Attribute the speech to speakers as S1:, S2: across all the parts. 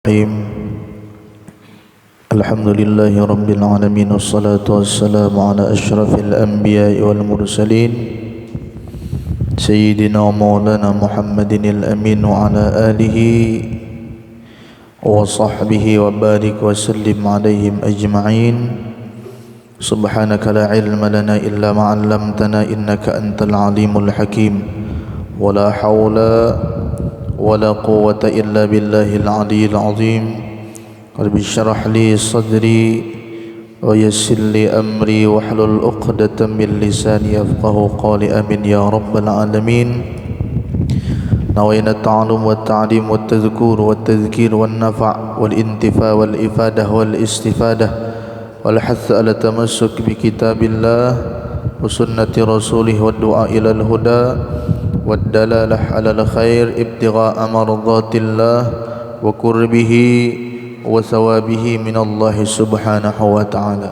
S1: Bismillahirrahmanirrahim. Alhamdulillahi rabbil alamin, wassalatu wassalamu ala asyrafil anbiya'i wal mursalin sayyidina wa maulana Muhammadin al-amin wa ala alihi wa sahbihi wa barik wa sallim alaihim ajma'in. Subhanaka la ilma lana illa ma 'allamtana innaka antal alimul hakim. Wa la hawla ولا قوة إلا بالله العلي العظيم. رب اشرح لي صدري ويسر لي أمري واحلل عقدة من لساني يفقهوا قولي آمين يا رب العالمين. نوينا التعلم والتعليم والتذكور والتذكير والنفع والانتفاع والإفادة والاستفادة والحث على التمسك بكتاب الله وسنة رسوله والدعاء إلى الهدى والدلالة على الخير ابتغاء مرضات الله وقربه وثوابه من الله سبحانه وتعالى.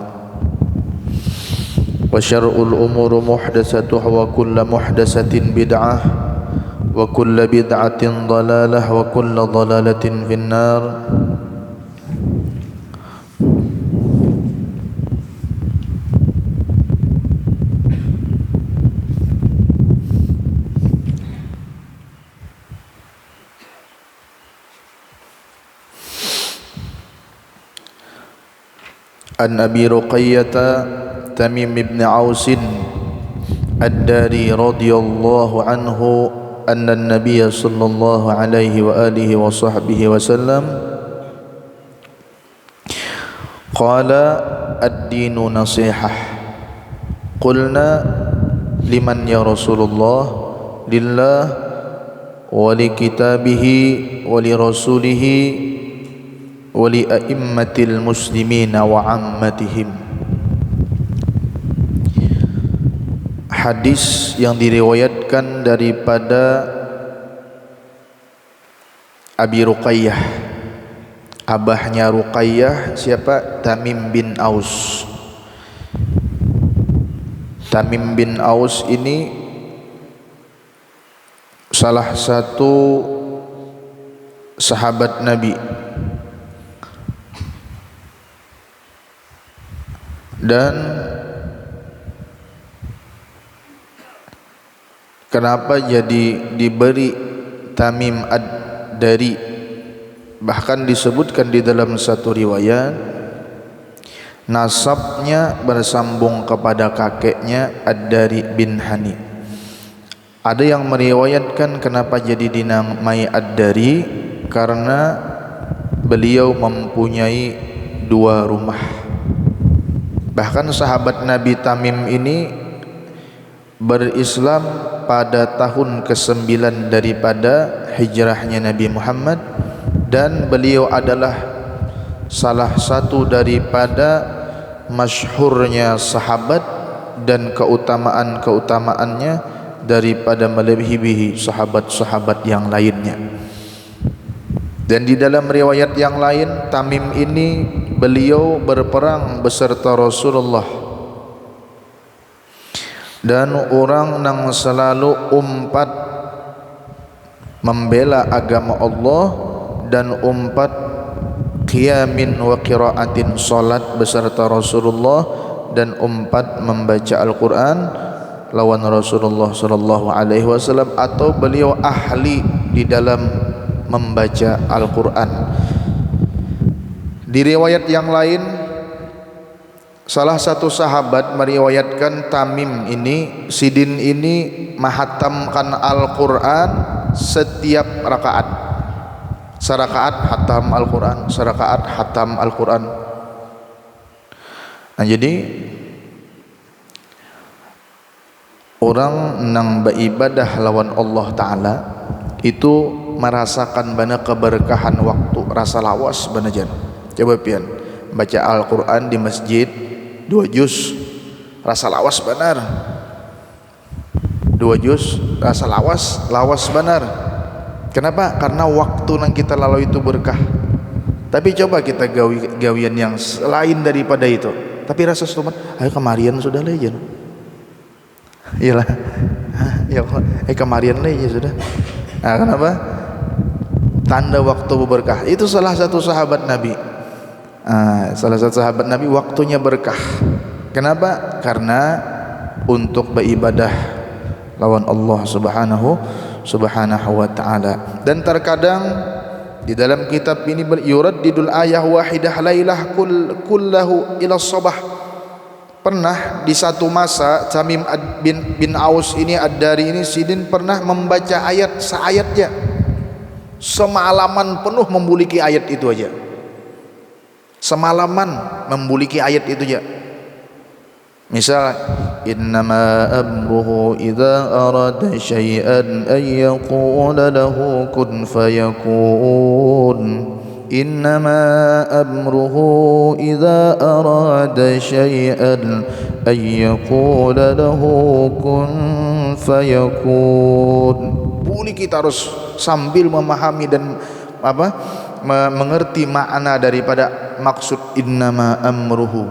S1: وشر الأمور محدثاتها وكل محدثة بدعة وكل بدعة ضلالة وكل ضلالة في النار. An Abi Ruqayyah Tamim bin Aus Ad-Dari radhiyallahu anhu anna an-nabiy sallallahu alaihi wa alihi wa sahbihi wasallam qala ad-dinu nasihah. Qulna liman ya Rasulullah? Lillah wa li kitabihi wa li rasulihi wali a'immatil muslimina wa ammatihim. Hadis yang diriwayatkan daripada Abi Ruqayyah, abahnya Ruqayyah siapa? Tamim bin Aus. Tamim bin Aus ini salah satu sahabat Nabi. Dan kenapa jadi diberi Tamim Ad-Dari? Bahkan disebutkan di dalam satu riwayat nasabnya bersambung kepada kakeknya Ad-Dari bin Hani. Ada yang meriwayatkan kenapa jadi dinamai Ad-Dari karena beliau mempunyai dua rumah. Bahkan sahabat Nabi Tamim ini berislam pada tahun ke-9 daripada hijrahnya Nabi Muhammad, dan beliau adalah salah satu daripada masyhurnya sahabat dan keutamaan-keutamaannya daripada melebihi sahabat-sahabat yang lainnya. Dan di dalam riwayat yang lain, Tamim ini beliau berperang beserta Rasulullah, dan orang yang selalu umpat membela agama Allah dan umpat qiyamin wa qiraatin, salat beserta Rasulullah dan umpat membaca Al-Quran lawan Rasulullah sallallahu alaihi wasallam, atau beliau ahli di dalam membaca Al-Quran. Di riwayat yang lain, salah satu sahabat meriwayatkan Tamim ini, Sidin ini menghatamkan Al-Quran setiap rakaat. Serakaat hatam Al-Quran, serakaat hatam Al-Quran. Nah, jadi orang yang beribadah lawan Allah Ta'ala itu merasakan banyak keberkahan waktu, rasa lawas banajan. Coba pian baca Al-Quran di masjid 2 juz, rasa lawas benar. 2 juz rasa lawas benar. Kenapa? Karena waktu yang kita lalui itu berkah. Tapi coba kita gawian yang lain daripada itu, tapi rasa setuman, ayo kemarian sudah lejen. Iyalah, ya kemarian lejen sudah. Nah, kenapa? tanda waktu berkah. Itu salah satu sahabat Nabi. Salah satu sahabat Nabi waktunya berkah. Kenapa? Karena untuk beribadah lawan Allah subhanahu wa ta'ala. Dan terkadang di dalam kitab ini yuraddidul ayah wahidah lailah kullahu ila sabah. Pernah di satu masa Tamim bin Aus ini Ad-Dari ini Sidin pernah membaca ayat seayatnya, semalaman penuh membuliki ayat itu aja, semalaman membuliki ayat itu aja. Misal innama amruhu idza arada syai'an ay yaqula lahu kun fayakun. Innama amruhu idza arada syai'an ay yaqula lahu kun fayakun. Boleh kita harus sambil memahami dan mengerti makna daripada maksud innama amruhu,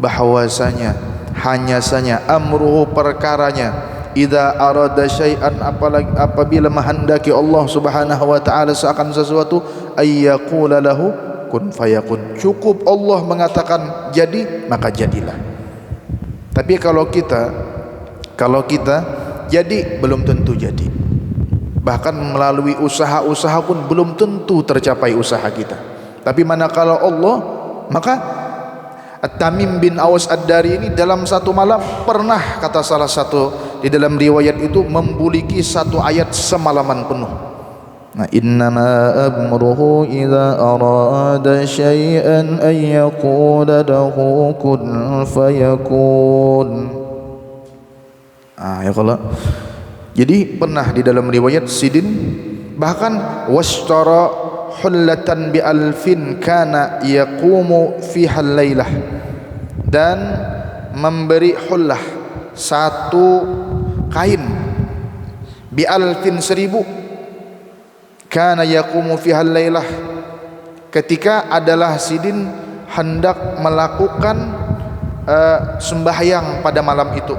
S1: bahwasanya hanya saja amruhu perkaranya, idza arada syai'an apabila menghendaki Allah subhanahu wa ta'ala seakan sesuatu, ayyaqula lahu kun fayakun, cukup Allah mengatakan jadi maka jadilah. Tapi kalau kita jadi belum tentu jadi, bahkan melalui usaha-usaha pun belum tentu tercapai usaha kita. Tapi manakala Allah, maka At-Tamim bin Aus Ad-Dari ini dalam satu malam pernah, kata salah satu di dalam riwayat itu, membuliki satu ayat semalaman penuh. Nah, innama amruhu idza arada syai'an ay yaqula lahu kun fayakun. Ya kalau jadi pernah di dalam riwayat Sidin bahkan washtara hullatan bi alfin kana yaqumu fiha al-lailah, dan memberi hullah satu kain bi alfin 1000 kana yaqumu fiha al-lailah, ketika adalah Sidin hendak melakukan sembahyang pada malam itu.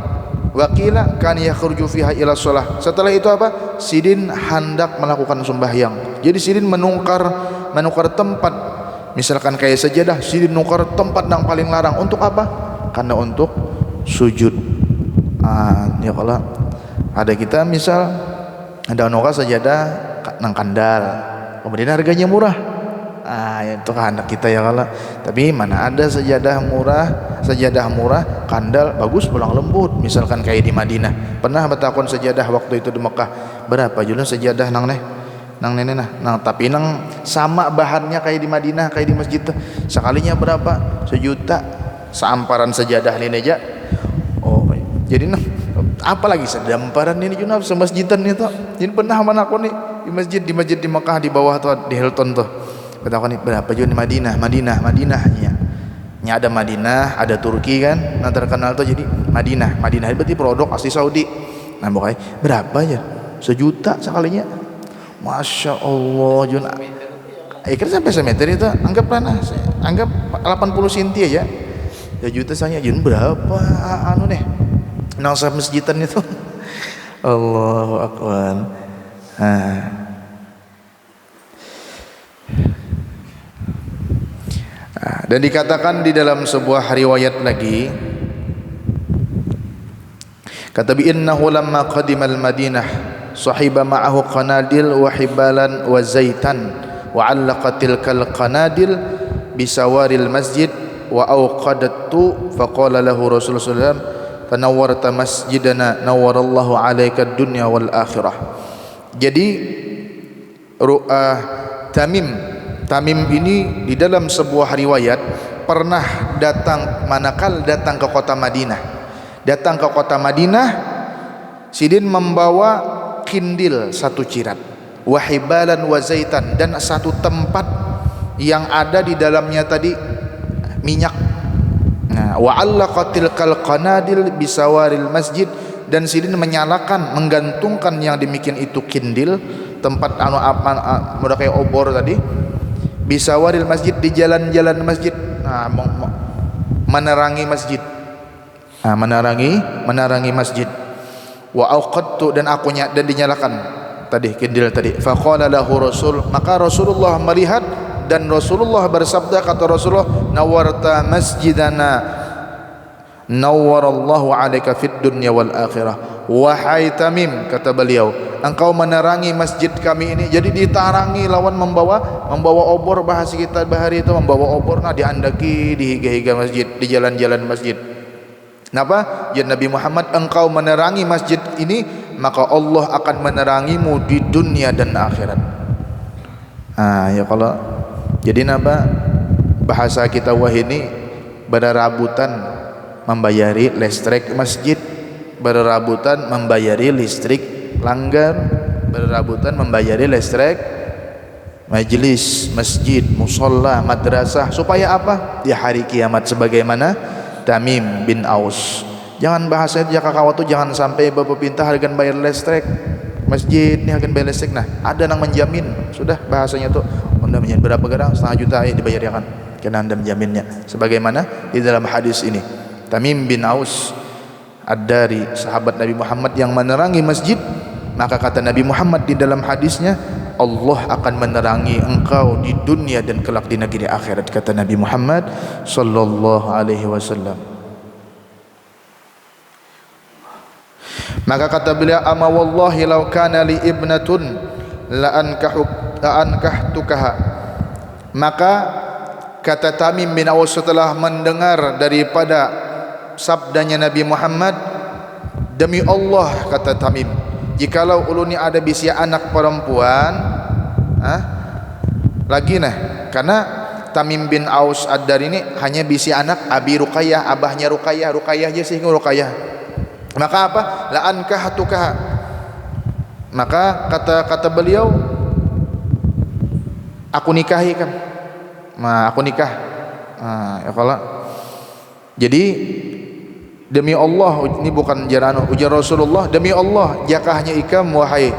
S1: Wakila kan yakhruju fiha ila shalah. Setelah itu apa? Sidin hendak melakukan sembahyang. Jadi Sidin menukar tempat. Misalkan kayak sajadah, Sidin nukar tempat yang paling larang. Untuk apa? Karena untuk sujud. Ya kalau ada kita misal ada nukar sajadah nang kandal, kemudian harganya murah. Itu anak kita ya kalau. Tapi mana ada sajadah murah kandal bagus pulang lembut. Misalkan kayak di Madinah, pernah bertakon sajadah waktu itu di Mekah, berapa jual sajadah nang tapi nang sama bahannya kayak di Madinah, kayak di masjid tuh, sekalinya berapa? 1 juta seamparan sajadah ini aja. Jadi apalagi sedamparan ini junab semasjidan itu. Jadi pernah mana aku nih di masjid di Mekah di bawah tuh di Hilton tuh. Katakan berapa jual di Madinahnya. Nya ada Madinah, ada Turki kan, nah terkenal tuh jadi Madinah berarti produk asli Saudi. Nah pokoknya berapa ya? 1 juta sekalinya. Masya Allah Jun. Kira sampai semeter itu, anggap 80 cm aja. 1 juta saya Jun berapa nang masjidan itu. Allahu Akbar. Dan dikatakan di dalam sebuah riwayat lagi, kata bi innahu lamma qadima al-Madinah sahiba ma'ahu qanadil wa hibalan wa zaitan wa 'allaqa tilkal qanadil bisawaril masjid wa awqadatu faqala lahu Rasulullah sallallahu alaihi wasallam tanawwarta masjidana nawwarallahu 'alaika ad-dunya wal akhirah. Jadi Tamim ini di dalam sebuah riwayat pernah datang ke kota Madinah. Datang ke kota Madinah, Sidin membawa kindil 1 cirat, wahibalan wa zaitan, dan 1 tempat yang ada di dalamnya tadi minyak. Wa 'allaqatil qanadil bisawaril masjid, dan Sidin menggantungkan yang demikian itu kindil, tempat mudah kayak obor tadi, bisawaril masjid, di jalan-jalan masjid, menerangi masjid, menerangi masjid. Wa auqadtu, dan dinyalakan tadi kendil tadi. Faqala lahu Rasul, maka Rasulullah melihat dan Rasulullah bersabda, kata Rasulullah, nawarta masjidana nawwarallahu alaika fid dunya wal akhirah. Wahai Tamim, kata beliau, engkau menerangi masjid kami ini. Jadi ditarangi lawan membawa obor, bahasa kita bahari itu membawa obor, nah diandaki di higa-higa masjid, di jalan-jalan masjid. Kenapa? Ya Nabi Muhammad, engkau menerangi masjid ini, maka Allah akan menerangimu di dunia dan akhirat. Ya kalau jadi napa bahasa kita wah ini berarabutan membayari listrik masjid, berarabutan membayari listrik langgar, berarabutan membayari listrik majelis, masjid, musalla, madrasah, supaya apa? Di hari kiamat, sebagaimana Tamim bin Aus. Jangan bahasa itu jaka kawat tu, jangan sampai bapak pinta harga bayar listrik masjid ni, harga bayar listrik. Nah, ada yang menjamin, sudah bahasanya tu anda menjamin berapa gerang, 500 juta dibayar ya kan, kena anda menjaminnya. Sebagaimana di dalam hadis ini, Tamim bin Aus ad-Dari, sahabat Nabi Muhammad yang menerangi masjid, maka kata Nabi Muhammad di dalam hadisnya, Allah akan menerangi engkau di dunia dan kelak di negeri akhirat, kata Nabi Muhammad sallallahu alaihi wasallam. Maka kata beliau, ama wallahi law kana li ibnatun la ankahtukaha. Maka kata Tamim bin Aus setelah mendengar daripada sabdanya Nabi Muhammad, demi Allah, kata Tamim, jikalau ulun ni ada bisi anak perempuan, lagi nah, karena Tamim bin Aus ad-Dari ini hanya bisi anak Abi Ruqayyah, abahnya Ruqayyah je sih Ruqayyah. Maka apa? La ankahtukaha. Maka kata beliau, aku nikahi kan. Nah, aku nikah. Ya kalau jadi demi Allah, ini bukan jarano, ujar Rasulullah, demi Allah jakahnya ikam wahai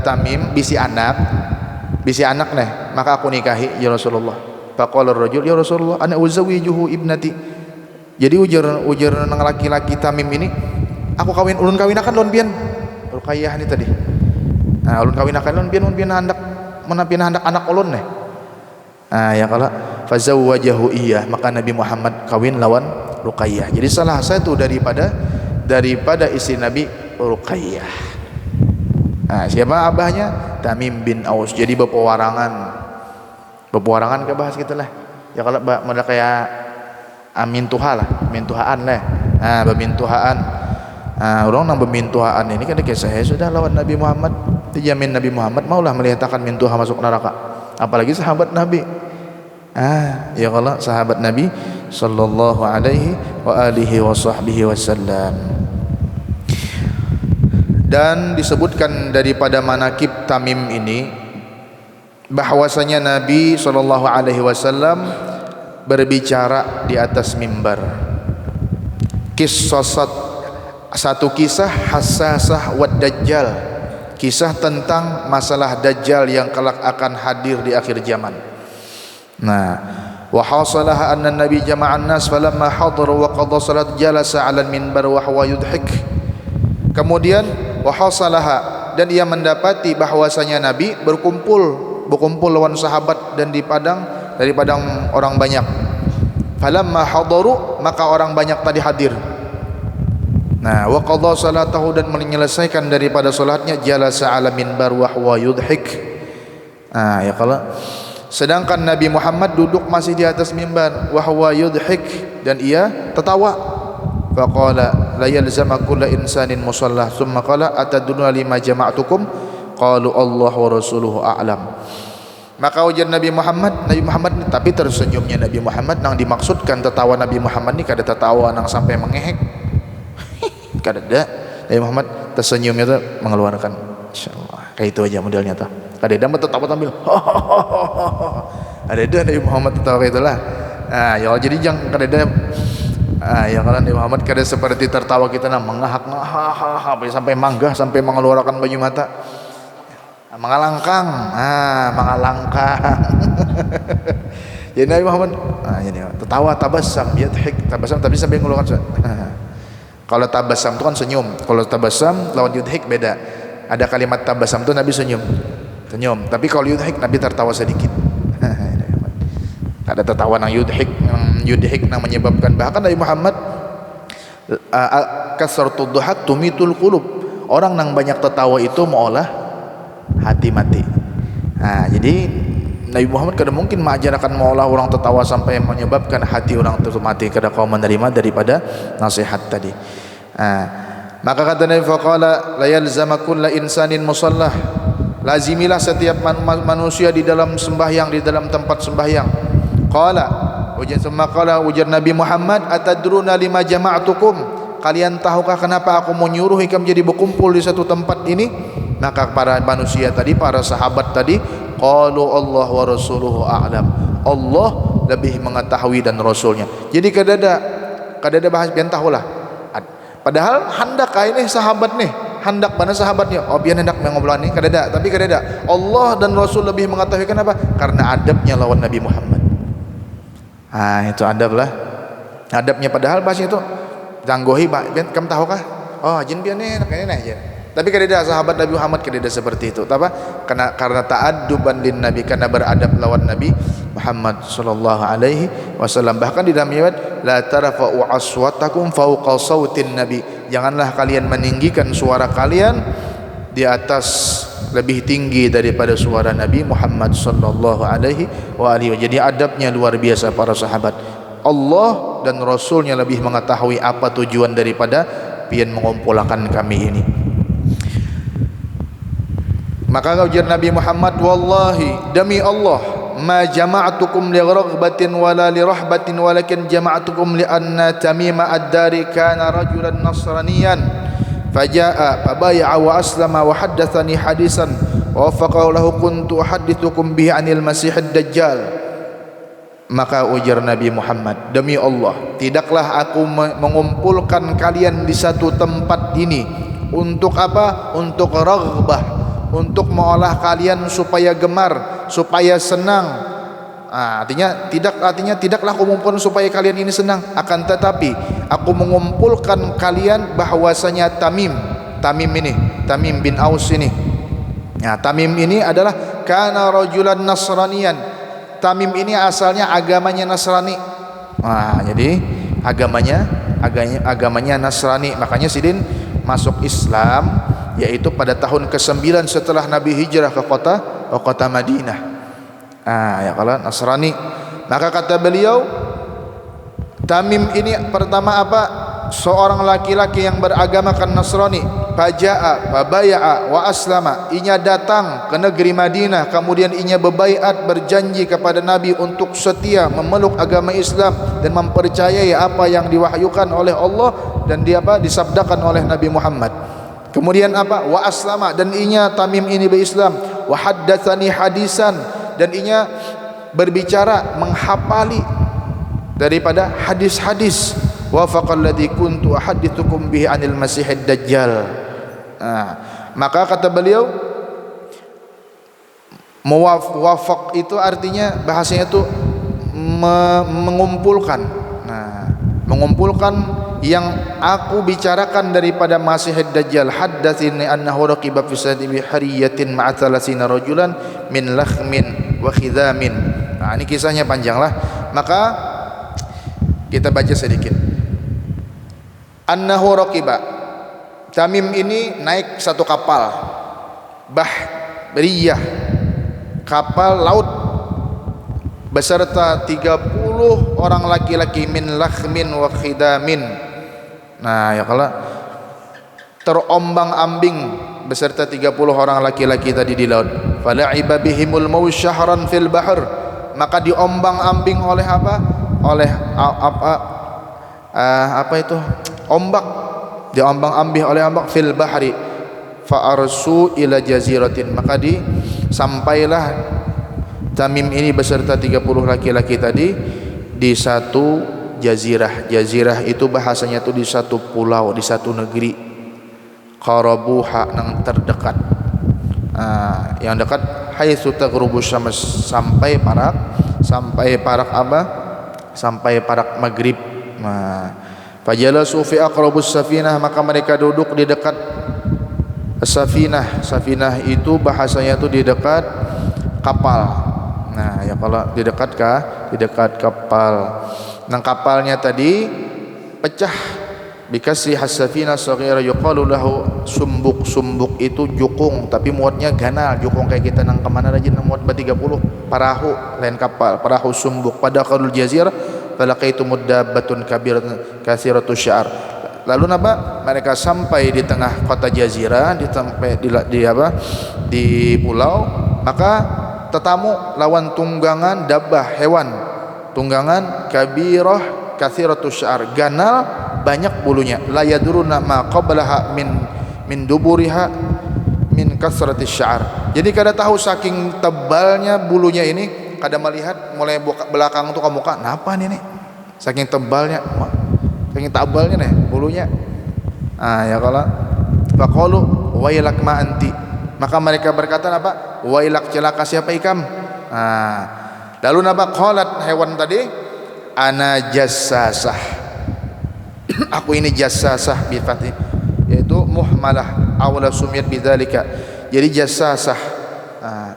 S1: Tamim bisi anak nih, maka aku nikahi ya Rasulullah. Faqala ar-rajul, ya Rasulullah ana uzawijuhu ibnati. Jadi ujar nang laki-laki Tamim ini, aku ulun kawinakan lawan pian Ruqayyah ni tadi. Nah, ulun kawinakan lawan pian hendak menapian hendak anak ulun nih. Ya kalau fazawwajahu iya, maka Nabi Muhammad kawin lawan Ruqayyah. Jadi salah satu daripada istri Nabi Ruqayyah. Siapa abahnya? Tamim bin Aus. Jadi bepewarangan ke bahas kita lah. Ya kalau modal kayak mintuhaan lah. Bemintuhaan. Orang nang bemintuhaan ini kan kisah sudah lawan Nabi Muhammad, dijamin Nabi Muhammad maulah melihatkan mintuha masuk neraka. Apalagi sahabat Nabi. Ya kalau sahabat Nabi sallallahu alaihi wa alihi wa sahbihi wasallam. Dan disebutkan daripada manakib Tamim ini bahwasanya Nabi sallallahu alaihi wasallam berbicara di atas mimbar. Satu kisah hassasah wad dajjal, kisah tentang masalah dajjal yang kelak akan hadir di akhir zaman. Nah, wa hasalaha anna nabi jama'an nas falamma hadara wa qada salat jalasa 'ala al-minbar wa huwa yudhik. Kemudian wa hasalaha, dan ia mendapati bahwasanya Nabi berkumpul lawan sahabat dan dari padang orang banyak. Falamma hadaru, maka orang banyak tadi hadir. Nah, wa qada salatahu, dan menyelesaikan daripada salatnya, jalasa 'ala minbar wa huwa yudhik. Ya kalau sedangkan Nabi Muhammad duduk masih di atas mimbar, wa huwa yudhik, dan ia tertawa. Faqala la yalzama kullu insanin musalla, thumma qala atadunna lima jama'tukum, qalu Allah wa rasuluhu a'lam. Maka ujar Nabi Muhammad, tapi tersenyumnya Nabi Muhammad nang dimaksudkan tertawa Nabi Muhammad ni kada tertawa nang sampai mengehek. Kada ada. Nabi Muhammad tersenyumnya tu mengeluarkan insyaallah. Kayak itu aja modelnya tu. Kada ada tertawa tampil. Ada Nabi Muhammad tertawa kayak itulah. Ya jadi jangan kada ada. Ya kalau Nabi Muhammad kada seperti tertawa kita nang mengahak sampai manggah, sampai mengeluarkan baju mata. Mengalangkang. Jadi Nabi Muhammad jadi tertawa, tabassam, yadhik, tabassam tapi sampai mengeluarkan. Kalau tabassam itu kan senyum, kalau tabassam lawan yudhik beda. Ada kalimat tabasam tu Nabi senyum. Tapi kalau yudhik Nabi tertawa sedikit. Ada tertawa yang yudhik yang menyebabkan, bahkan Nabi Muhammad kasratud duhak tumitul qulub. Orang yang banyak tertawa itu mengolah hati mati. Jadi Nabi Muhammad kada mungkin mengajarkan mengolah orang tertawa sampai menyebabkan hati orang itu mati, kada kau menerima daripada nasihat tadi. Maka kata Nabi, faqala la yalzama kullu insanin musallah, lazimilah setiap manusia di dalam sembahyang, di dalam tempat sembahyang. Qala ujar Nabi Muhammad, atadruna lima jama'tukum, kalian tahukah kenapa aku menyuruh kamu jadi berkumpul di satu tempat ini? Maka para manusia tadi, para sahabat tadi, qalu Allah wa rasuluhu a'lam, Allah lebih mengetahui dan rasulnya. Jadi kadada bahas pian tahulah. Padahal hendak ini sahabat nih, hendak mana sahabatnya, oh pian hendak mengobrol ni kadada, tapi kadada Allah dan Rasul lebih mengetahui. Kenapa? Karena adabnya lawan Nabi Muhammad. Itu adab lah, adabnya. Padahal bahasa itu janggohi pian kamu tahukah? Oh jin pian ni nak ini aja. Tapi kadada sahabat Nabi Muhammad kadada seperti itu. Apa? Karena ta'adduban lin Nabi, karena beradab lawan Nabi Muhammad sallallahu alaihi wasallam. Bahkan di dalam riwayat, la tarfa'u aswatakum fawqa sautin nabi, janganlah kalian meninggikan suara kalian di atas, lebih tinggi daripada suara Nabi Muhammad sallallahu alaihi wa alihi. Jadi adabnya luar biasa para sahabat. Allah dan Rasulnya lebih mengetahui apa tujuan daripada pian mengumpulkan kami ini. Maka ujar Nabi Muhammad, wallahi, demi Allah, ma jama'tukum li raghbatin wala li rahbatin, walakin jama'tukum li anna Tamima ad-Dari kana rajulan nasraniyan faja'a fabay'a wa aslama wa haddatsani hadisan wa wafaqahu lahu kuntu uhaddithukum bihi anil masihid dajjal. Maka ujar Nabi Muhammad, demi Allah, tidaklah aku mengumpulkan kalian di satu tempat ini untuk apa? Untuk raghbah, untuk mengolah kalian supaya gemar, supaya senang. Artinya tidaklah aku mengumpulkan supaya kalian ini senang, akan tetapi aku mengumpulkan kalian bahwasanya Tamim bin Aus ini. Tamim ini adalah kana rajulan nasraniyan. Tamim ini asalnya agamanya Nasrani. Jadi agamanya Nasrani. Makanya sidin masuk Islam yaitu pada tahun ke-9 setelah Nabi hijrah ke kota Madinah. Kalau Nasrani. Maka kata beliau, Tamim ini pertama apa? Seorang laki-laki yang beragamakan Nasrani. Faja'a fabaya'a wa aslama, inya datang ke negeri Madinah, kemudian inya berbaiat, berjanji kepada Nabi untuk setia memeluk agama Islam dan mempercayai apa yang diwahyukan oleh Allah dan disabdakan oleh Nabi Muhammad. Kemudian apa? Wa aslama, dan inya Tamim ini berislam. Wa haddatsani hadisan, dan inya berbicara, menghafali daripada hadis-hadis. Wa faqalladzi kuntu ahadithukum bihi anil masihid dajjal. Maka kata beliau, muwafaq itu artinya bahasanya itu mengumpulkan. Mengumpulkan yang aku bicarakan daripada Masihid Dajjal. Haddatsini annahu raqiba fi sadibi hariyatin ma'a 30 rajulan min lakhmin wa khidhamin. Ini kisahnya panjang lah. Maka kita baca sedikit. Annahu raqiba, Tamim ini naik satu kapal bahriyah, kapal laut, beserta 30 orang laki-laki min lakhmin wa khidamin. Kalau terombang-ambing beserta 30 orang laki-laki tadi di laut. Fala'iba bihimul maw syahran fil bahr, maka diombang-ambing oleh apa? Oleh apa itu? Ombak, diombang-ambing oleh ombak fil bahri. Fa arsu ila jaziratin, maka sampailah Tamim ini beserta 30 laki-laki tadi di satu jazirah. Jazirah itu bahasanya itu di satu pulau, di satu negeri. Qarabuha, yang terdekat. Yang dekat haitsu taghrubu syams, sampai parak apa? Sampai parak maghrib. Fajalasu fi aqrabus safinah, maka mereka duduk di dekat Safinah, safinah itu bahasanya itu di dekat kapal. Nah, ya kalau di dekat di dekat kapal. Nah, kapalnya tadi pecah. Bikasri hasafina saghira yuqalu lahu sumbuk. Sumbuk itu jukung tapi muatnya ganal. Jukung kayak kita nang kemana aja nang muat 30 perahu lain kapal. Perahu sumbuk pada qalul jazirah falaqaitu mudabbatun kabiratun katsiratu sya'ar. Lalu napa? Mereka sampai di tengah kota jazirah, di pulau, maka tetamu lawan tunggangan dabbah hewan. Tunggangan kabirah katsiratu sya'ar, ganal banyak bulunya. La yaduruna ma qablaha min duburiha min kasrati sya'ar. Jadi kada tahu saking tebalnya bulunya ini, kada melihat mulai belakang tuh ke muka. Napa nih? Saking tebalnya, saking tebalnya nih bulunya. Ya kalau faqalu wailak ma anti. Maka mereka berkata apa? Wailak, celaka siapa ikam? Lalu napa? Qalat, hewan tadi, ana jassasah. Aku ini jassasah bi fathi, yaitu muhmalah awla sumiyat bidzalika. Jadi jassasah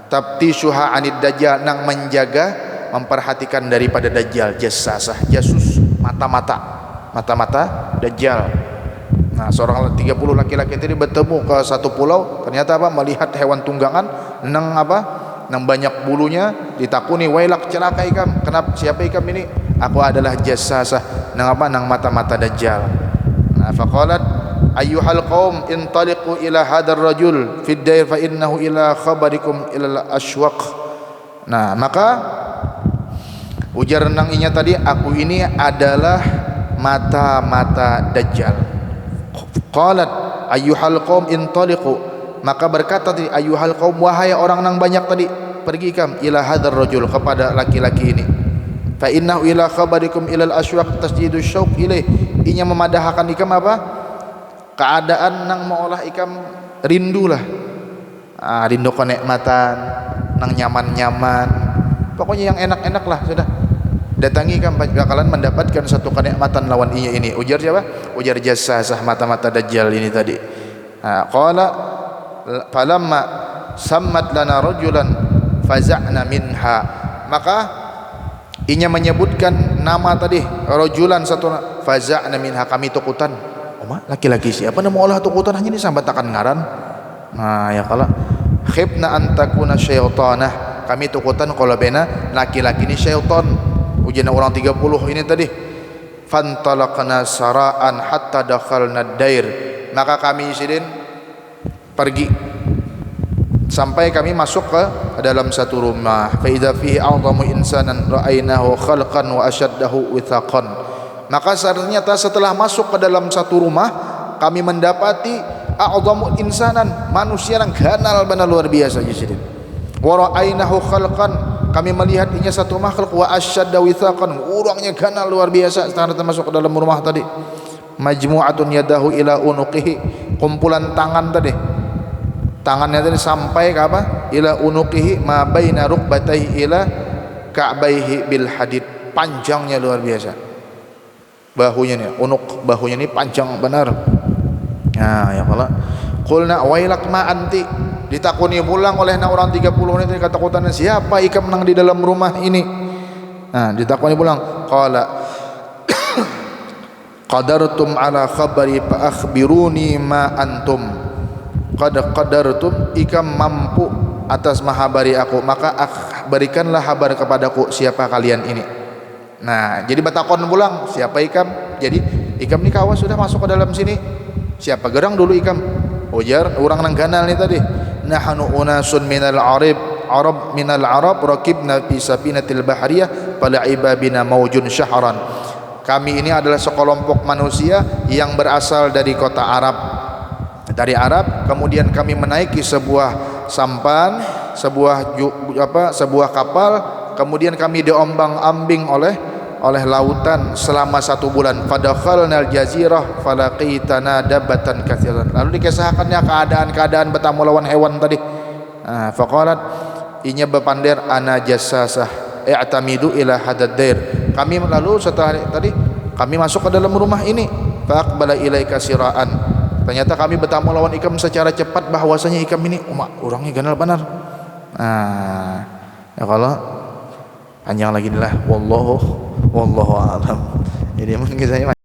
S1: tabtishuha anid dajjal, nang menjaga, memperhatikan daripada dajjal. Jassasah, jasus, mata-mata dajjal. Nah, seorang 30 laki-laki tadi bertemu ke satu pulau, ternyata apa? Melihat hewan tunggangan nang nang banyak bulunya, ditakuni, wailak, celaka ikam. Kenapa? Siapa ikam ini? Aku adalah jassasah, nang mata-mata dajjal. Nah, faqalat ayyuhal qaum intaliqu ila hadzal rajul fid dair fa innahu ila khabarikum ila al-ashwaq. Nah, maka ujar nang inya tadi, aku ini adalah mata-mata dajjal. Qalat ayyuhal qaum intaliqu, maka berkata tadi ayyuhal qaum, wahai orang nang banyak tadi, pergi kam ila hadzal rajul, kepada laki-laki ini. Fa innahu ila khabarikum ilal asywaq tasjidu syauq ilaih, inya memadahkan ikam apa? Keadaan nang maolah ikam rindulah. Rindu kenikmatan, nang nyaman-nyaman, pokoknya yang enak-enak lah sudah. Datangi ikam, bakalan mendapatkan satu kenikmatan lawan inya ini. Ujar siapa? Ujar jassasah, mata-mata dajjal ini tadi. Qala falamma sammat lana rajulan faza'na minha, maka inya menyebutkan nama tadi rajulan satu, faza'na minha, kami tukutan. Laki-laki siapa nama olah tukutan hanya ini sambat akan ngaran. Ya kala khibna antakuna syaitanah, kami tukutan kalau bena laki-laki ini syaitan. Ujian orang 30 ini tadi. Fantalaqna sara'an hatta dakhalna dair, maka kami sidin pergi sampai kami masuk ke dalam satu rumah. Fa idza fihi a'zamu insanan ra'ainahu khalqan wa ashaddahu withaqan, maka ternyata setelah masuk ke dalam satu rumah, kami mendapati a'zamu insanan, manusia yang ganal benar luar biasa jisidin. Wa ra'ainahu khalqan, kami melihatnya satu makhluk, wa ashaddahu withaqan, urangnya ganal luar biasa. Setelah masuk ke dalam rumah tadi, majmu'atun yadahu ila unuqihi, kumpulan tangan tadi, tangannya tadi sampai ke apa? Ila unuqihi ma baina rukbatayhi ila ka'baihi bil hadid, panjangnya luar biasa. Bahunya nih, unuk bahunya ini panjang benar. Ya Allah. Qulna wailak ma anti, ditakuni pulang oleh orang 30 ini ketakutan, siapa ikam nang di dalam rumah ini? Ditakuni pulang. Qala qadartum ala khabari fa akhbiruni ma antum. Qadartum, ikam mampu atas mahabari aku, maka berikanlah kabar kepadaku siapa kalian ini. Jadi batakon pulang, siapa ikam? Jadi ikam ni kawas sudah masuk ke dalam sini. Siapa gerang dulu ikam? Ujar orang nang ganal ni tadi. Nahnu unasun minal arab minal arab rakibna fi safinatil bahriyah fala'iba bina maujun syahran. Kami ini adalah sekelompok manusia yang berasal dari kota Arab, dari Arab, kemudian kami menaiki sebuah sampan, sebuah kapal, kemudian kami diombang-ambing oleh lautan selama 1 bulan. Fadakhalnal jazirah falaqitana dabbatan katsiran. Lalu dikisahkannya keadaan bertamu lawan hewan tadi. Faqalat, inya berpandir, ana jassasah i'tamidu ila hadad dair. Kami lalu setelah tadi kami masuk ke dalam rumah ini. Fa aqbala ilaika siraan, Ternyata kami bertamu lawan ikam secara cepat bahwasanya ikam ini orangnya ganal benar. Nah, ya kalau panjang lagi lah, wallahu a'lam. Jadi mungkin kisahnya